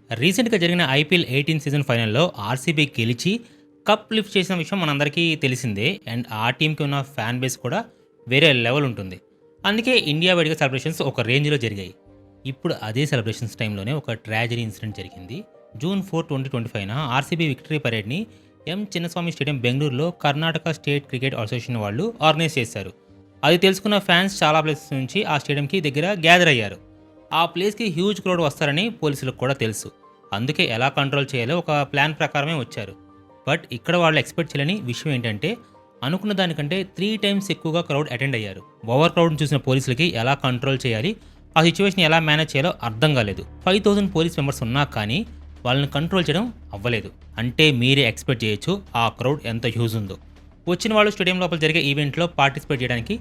రీసెంట్‌గా జరిగిన IPL 18 season ఫైనల్‌లో ఆర్సీబీ గెలిచి కప్ లిఫ్ట్ చేసిన విషయం మనందరికీ తెలిసిందే. అండ్ ఆ టీమ్‌కి ఉన్న ఫ్యాన్ బేస్ కూడా వేరే లెవెల్ ఉంటుంది. అందుకే ఇండియా వైడ్‌గా సెలబ్రేషన్స్ ఒక రేంజ్‌లో జరిగాయి. ఇప్పుడు అదే సెలబ్రేషన్స్ టైంలోనే ఒక ట్రాజడీ ఇన్సిడెంట్ జరిగింది. జూన్ 4, 2025న ఆర్సీబీ విక్టరీ పరేడ్‌ని చిన్నస్వామి స్టేడియం బెంగుళూరులో కర్ణాటక స్టేట్ క్రికెట్ అసోసియేషన్ వాళ్ళు ఆర్గనైజ్ చేశారు. అది తెలుసుకున్న ఫ్యాన్స్ చాలా ప్లేసెస్ నుంచి ఆ స్టేడియంకి దగ్గర గ్యాదర్ అయ్యారు. ఆ ప్లేస్‌కి హ్యూజ్ క్రౌడ్ వస్తారని పోలీసులకు కూడా తెలుసు. అందుకే ఎలా కంట్రోల్ చేయాలో ఒక ప్లాన్ ప్రకారమే వచ్చారు. బట్ ఇక్కడ వాళ్ళు ఎక్స్‌పెక్ట్ చేయలేని విషయం ఏంటంటే, అనుకున్న దానికంటే 3 టైమ్స్ ఎక్కువగా క్రౌడ్ అటెండ్ అయ్యారు. ఓవర్ క్రౌడ్‌ని చూసిన పోలీసులకి ఎలా కంట్రోల్ చేయాలి, ఆ సిట్యుయేషన్ ఎలా మేనేజ్ చేయాలో అర్థం కాలేదు. 5000 పోలీస్ మెంబర్స్ ఉన్నా కానీ వాళ్ళని కంట్రోల్ చేయడం అవ్వలేదు. అంటే మీరే ఎక్స్‌పెక్ట్ చేయొచ్చు ఆ క్రౌడ్ ఎంత హ్యూజ్ ఉందో. వచ్చిన వాళ్ళు స్టేడియం లోపల జరిగే ఈవెంట్‌లో పార్టిసిపేట్ చేయడానికి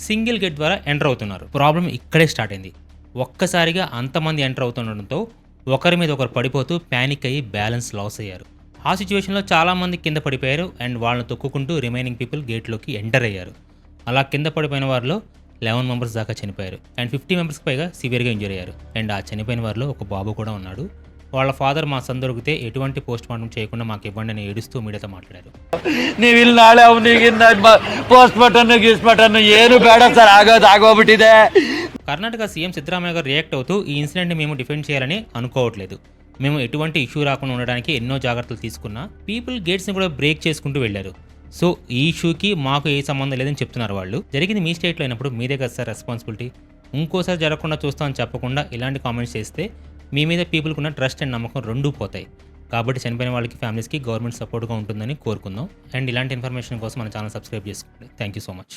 సింగిల్ గేట్ ద్వారా ఎంటర్ అవుతున్నారు. ప్రాబ్లం ఇక్కడే స్టార్ట్ అయింది. ఒక్కసారిగా అంతమంది ఎంటర్ అవుతుండడంతో ఒకరి మీద ఒకరు పడిపోతూ ప్యానిక్ అయ్యి బ్యాలెన్స్ లాస్ అయ్యారు. ఆ సిచ్యువేషన్లో చాలామంది కింద పడిపోయారు అండ్ వాళ్ళని తొక్కుకుంటూ రిమైనింగ్ పీపుల్ గేట్లోకి ఎంటర్ అయ్యారు. అలా కింద పడిపోయిన వారిలో 11 మెంబర్స్ దాకా చనిపోయారు అండ్ 50 మెంబర్స్కి పైగా సివియర్గా ఇంజూర్ అయ్యారు. అండ్ ఆ చనిపోయిన వారిలో ఒక బాబు కూడా ఉన్నాడు. వాళ్ళ ఫాదర్ మా సన్ దొరికితే ఎటువంటి పోస్ట్ మార్టం చేయకుండా మాకు ఇవ్వండి అని ఏడుస్తూ మీడియాతో మాట్లాడారు. ನೀವು ನಾಳೆ ಅವನಿಗೆ ಪೋಸ್ಟ್ ಮಾರ್ಟಮ್ ಗೀಸ್ಟ್ ಮಾರ್ಟಮ್ ಏನು ಬೇಡ ಸರ್ ಆಗೋಗ್ಬಿಟ್ಟಿದೆ. కర్ణాటక సీఎం సిద్ధరామయ్య గారు రియాక్ట్ అవుతూ ఈ ఇన్సిడెంట్ని మేము డిఫెండ్ చేయాలని అనుకోవట్లేదు. మేము ఎటువంటి ఇష్యూ రాకుండా ఉండడానికి ఎన్నో జాగ్రత్తలు తీసుకున్నా పీపుల్ గేట్స్ని కూడా బ్రేక్ చేసుకుంటూ వెళ్ళారు. సో ఈ ఇష్యూకి మాకు ఏ సంబంధం లేదని చెప్తున్నారు వాళ్ళు. జరిగింది మీ స్టేట్లో అయినప్పుడు మీదే కదా సార్ రెస్పాన్సిబిలిటీ. ఇంకోసారి జరగకుండా చూస్తామని చెప్పకుండా ఇలాంటి కామెంట్స్ చేస్తే మీ మీద పీపుల్కి ఉన్న ట్రస్ట్ అండ్ నమ్మకం రెండూ పోతాయి. కాబట్టి చనిపోయిన వాళ్ళకి ఫ్యామిలీస్కి గవర్నమెంట్ సపోర్ట్గా ఉంటుందని కోరుకుందాం. అండ్ ఇలాంటి ఇన్ఫర్మేషన్ కోసం మన ఛానల్ సబ్స్క్రైబ్ చేసుకోండి. Thank you so much.